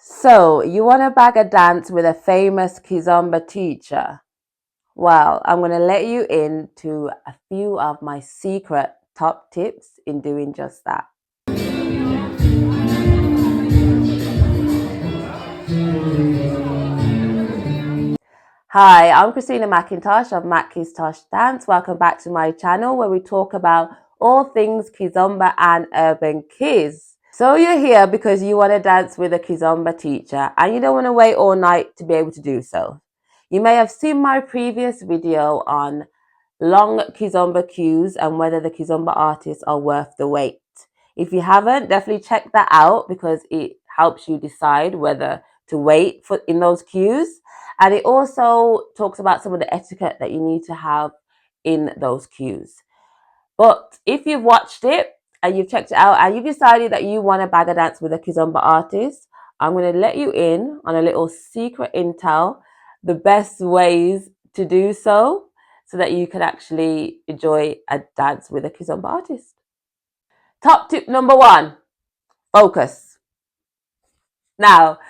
So, you want to bag a dance with a famous Kizomba teacher? Well, I'm going to let you into a few of my secret top tips in doing just that. Hi, I'm Christina Mckiztosh of Mckiztosh Dance. Welcome back to my channel where we talk about all things Kizomba and urban kids. So you're here because you want to dance with a Kizomba teacher and you don't want to wait all night to be able to do so. You may have seen my previous video on long Kizomba cues and whether the Kizomba artists are worth the wait. If you haven't, definitely check that out because it helps you decide whether to wait for in those cues. And it also talks about some of the etiquette that you need to have in those cues. But if you've watched it and you've checked it out and you've decided that you want to bag a dance with a Kizomba artist, I'm going to let you in on a little secret intel, the best ways to do so that you can actually enjoy a dance with a Kizomba artist. Top tip number one, focus. Now,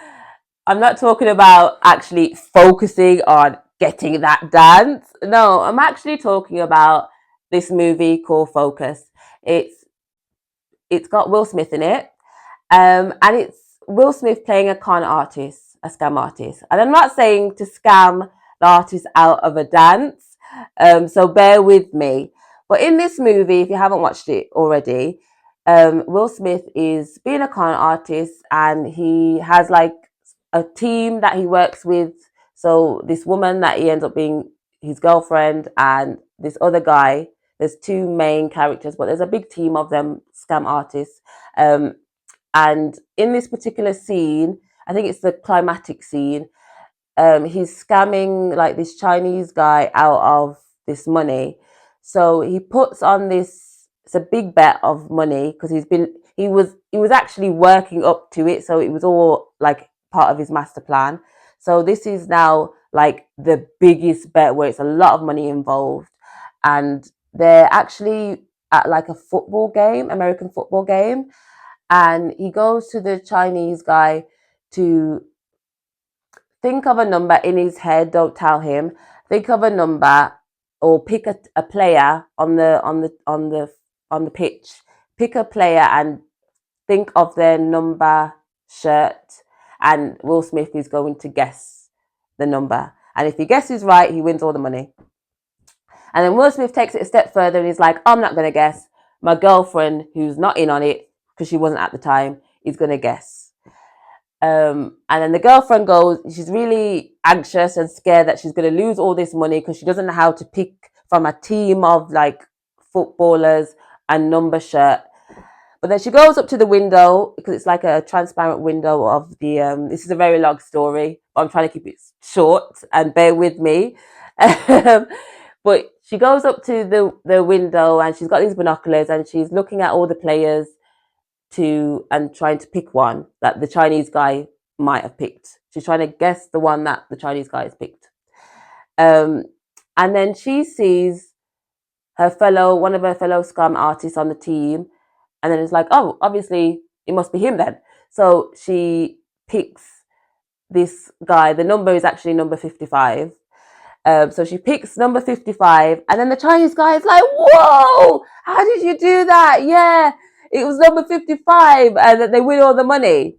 I'm not talking about actually focusing on getting that dance. No, I'm actually talking about this movie called Focus. It's got Will Smith in it, and it's Will Smith playing a con artist, a scam artist. And I'm not saying to scam the artist out of a dance, so bear with me. But in this movie, if you haven't watched it already, Will Smith is being a con artist, and he has like a team that he works with. So this woman that he ends up being his girlfriend, and this other guy. There's two main characters, but there's a big team of them scam artists. And in this particular scene, I think it's the climatic scene, he's scamming like this Chinese guy out of this money. So he puts on this, it's a big bet of money because he was actually working up to it. So it was all like part of his master plan. So this is now like the biggest bet where it's a lot of money involved. And they're actually at like a football game, American football game. And he goes to the Chinese guy to think of a number in his head. Don't tell him. Think of a number or pick a player on the pitch. Pick a player and think of their number shirt. And Will Smith is going to guess the number. And if he guesses right, he wins all the money. And then Will Smith takes it a step further and he's like, I'm not going to guess. My girlfriend, who's not in on it because she wasn't at the time, is going to guess. And then the girlfriend goes, she's really anxious and scared that she's going to lose all this money because she doesn't know how to pick from a team of like footballers and number shirt. But then she goes up to the window because it's like a transparent window of the, this is a very long story, but I'm trying to keep it short and bear with me. But she goes up to the window and she's got these binoculars and she's looking at all the players and trying to pick one that the Chinese guy might have picked. She's trying to guess the one that the Chinese guy has picked. And then she sees one of her fellow scum artists on the team. And then it's like, oh, obviously it must be him then. So she picks this guy. The number is actually number 55. So she picks number 55. And then the Chinese guy is like, whoa, how did you do that? Yeah, it was number 55. And then they win all the money.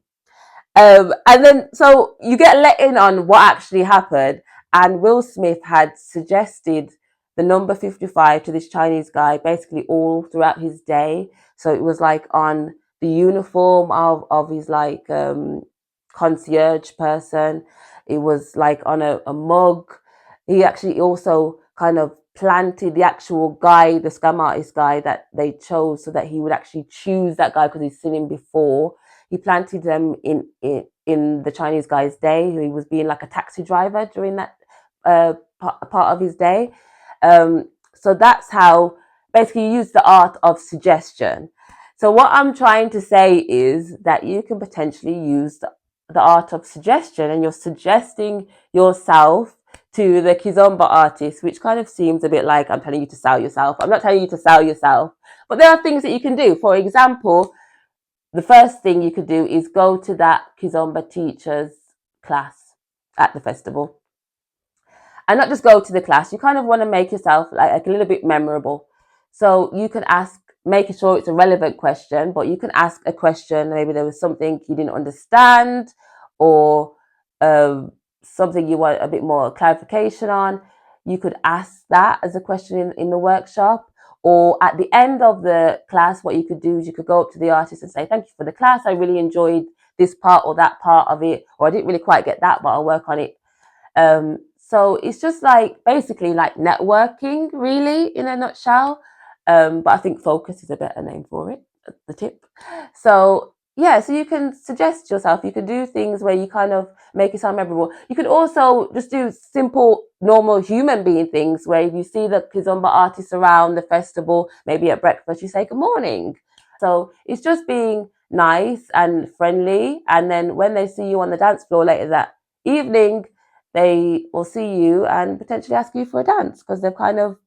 And then, so you get let in on what actually happened. And Will Smith had suggested the number 55 to this Chinese guy basically all throughout his day. So it was like on the uniform of his like concierge person. It was like on a mug. He actually also kind of planted the actual guy, the scam artist guy that they chose so that he would actually choose that guy because he's seen him before. He planted them in the Chinese guy's day. He was being like a taxi driver during that part of his day. So that's how basically you use the art of suggestion. So what I'm trying to say is that you can potentially use the art of suggestion, and you're suggesting yourself to the Kizomba artist, which kind of seems a bit like I'm telling you to sell yourself. I'm not telling you to sell yourself, but there are things that you can do. For example, the first thing you could do is go to that Kizomba teacher's class at the festival. And not just go to the class, you kind of want to make yourself like a little bit memorable. So you can ask, making sure it's a relevant question, but you can ask a question. Maybe there was something you didn't understand, or something you want a bit more clarification on. You could ask that as a question in the workshop. Or at the end of the class, what you could do is you could go up to the artist and say, "Thank you for the class. I really enjoyed this part or that part of it, or I didn't really quite get that, but I'll work on it." So it's just like basically like networking, really, in a nutshell. But I think focus is a better name for it, the tip. So yeah, so you can suggest yourself, you could do things where you kind of make it sound memorable. You could also just do simple, normal human being things where if you see the Kizomba artists around the festival, maybe at breakfast, you say good morning. So it's just being nice and friendly. And then when they see you on the dance floor later that evening, they will see you and potentially ask you for a dance because they've kind of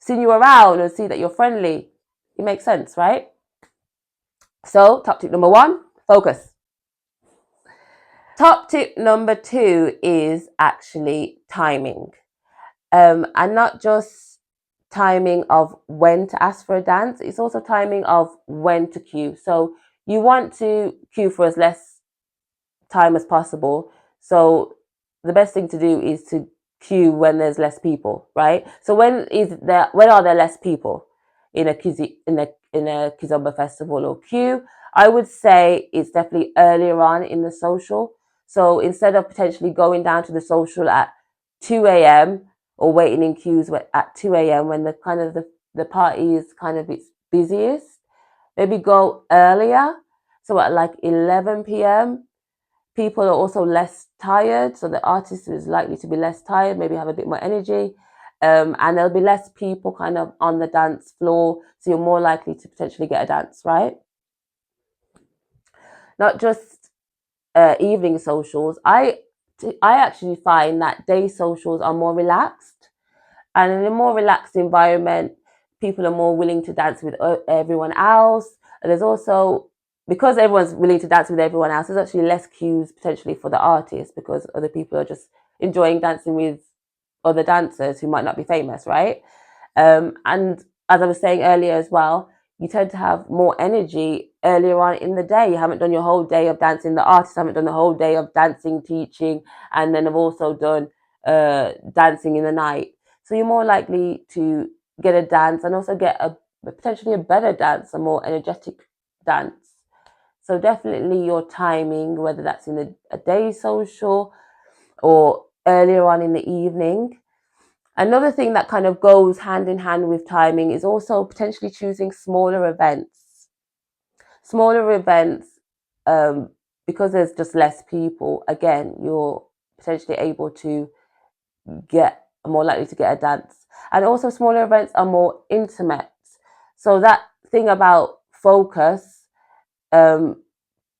seen you around and see that you're friendly. It makes sense, right? So, top tip number 1, focus. Top tip number 2 is actually timing. And not just timing of when to ask for a dance, it's also timing of when to cue. So, you want to cue for as less time as possible. So, the best thing to do is to cue when there's less people, right? So when are there less people in a Kizomba festival or queue? I would say it's definitely earlier on in the social. So instead of potentially going down to the social at 2 a.m. or waiting in queues at 2 a.m. when the kind of the party is kind of its busiest, maybe go earlier. So at like 11 p.m. People are also less tired, so the artist is likely to be less tired, maybe have a bit more energy, and there'll be less people kind of on the dance floor, so you're more likely to potentially get a dance, right? Not just evening socials. I actually find that day socials are more relaxed, and in a more relaxed environment, people are more willing to dance with everyone else. And there's also, because everyone's willing to dance with everyone else, there's actually less cues potentially for the artist because other people are just enjoying dancing with other dancers who might not be famous, right? And as I was saying earlier as well, you tend to have more energy earlier on in the day. You haven't done your whole day of dancing. The artists haven't done the whole day of dancing, teaching, and then have also done dancing in the night. So you're more likely to get a dance and also get a potentially a better dance, a more energetic dance. So definitely your timing, whether that's in a day social or earlier on in the evening. Another thing that kind of goes hand in hand with timing is also potentially choosing smaller events. Smaller events, because there's just less people, again, you're potentially able to get more likely to get a dance. And also smaller events are more intimate. So that thing about focus,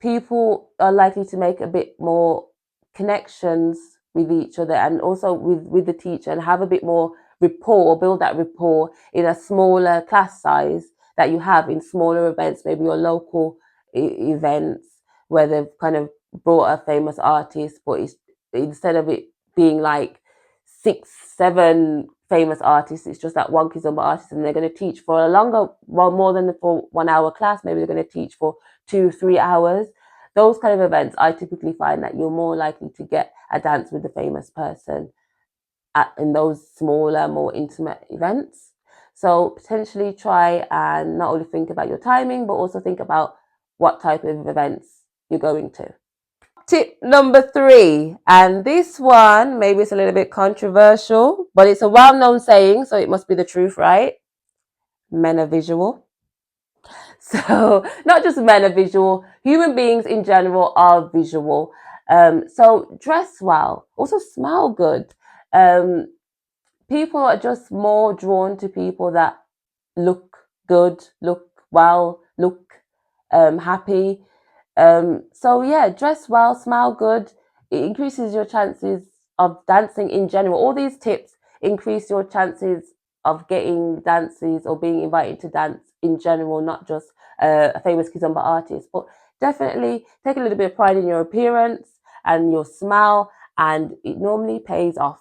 people are likely to make a bit more connections with each other and also with the teacher and have a bit more rapport, build that rapport in a smaller class size that you have in smaller events, maybe your local events where they've kind of brought a famous artist, but it's, instead of it being like 6, 7 famous artists, it's just that one Kizomba artist, and they're going to teach for a longer, well, more than for 1 hour class. Maybe they're going to teach for 2, 3 hours. Those kind of events, I typically find that you're more likely to get a dance with the famous person in those smaller, more intimate events. So potentially try and not only think about your timing, but also think about what type of events you're going to. Tip number 3, and this one, maybe it's a little bit controversial, but it's a well-known saying, so it must be the truth, right? Men are visual. So not just men are visual, human beings in general are visual. So dress well, also smell good. People are just more drawn to people that look good, look well, look happy. So yeah, dress well, smell good. It increases your chances of dancing in general. All these tips increase your chances of getting dances or being invited to dance in general, not just a famous Kizomba artist, but definitely take a little bit of pride in your appearance and your smile, and it normally pays off.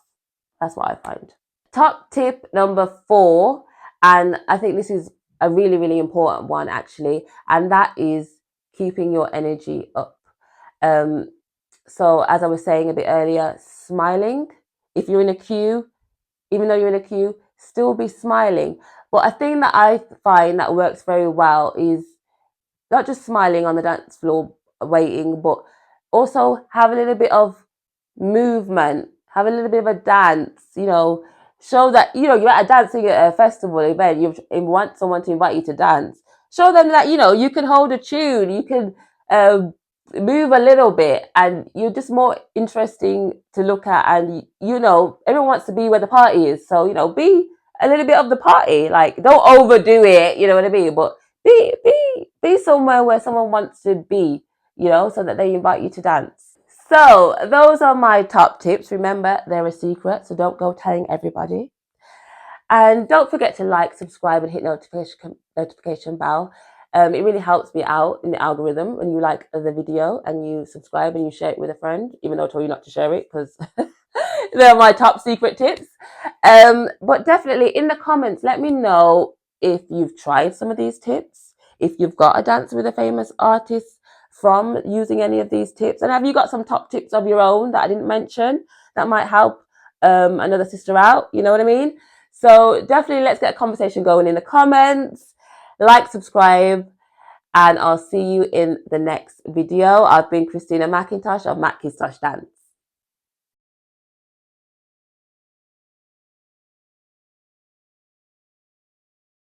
That's what I find. Top tip number 4, and I think this is a really, really important one actually, and that is keeping your energy up. So as I was saying a bit earlier, smiling. If you're in a queue, even though you're in a queue, still be smiling. But a thing that I find that works very well is not just smiling on the dance floor waiting, but also have a little bit of movement, have a little bit of a dance, show that, you're at a dancing at a festival event, you want someone to invite you to dance. Show them that, you can hold a tune, you can move a little bit, and you're just more interesting to look at. And, everyone wants to be where the party is. So, be a little bit of the party. Like, don't overdo it, you know what I mean? But be somewhere where someone wants to be, so that they invite you to dance. So those are my top tips. Remember, they're a secret, so don't go telling everybody. And don't forget to like, subscribe, and hit notification bell. It really helps me out in the algorithm when you like the video and you subscribe and you share it with a friend, even though I told you not to share it because they're my top secret tips. But definitely in the comments, let me know if you've tried some of these tips, if you've got a dance with a famous artist from using any of these tips, and have you got some top tips of your own that I didn't mention that might help another sister out, you know what I mean? So definitely let's get a conversation going in the comments. Like, subscribe, and I'll see you in the next video. I've been Christina Mckiztosh of Mckiztosh Dance.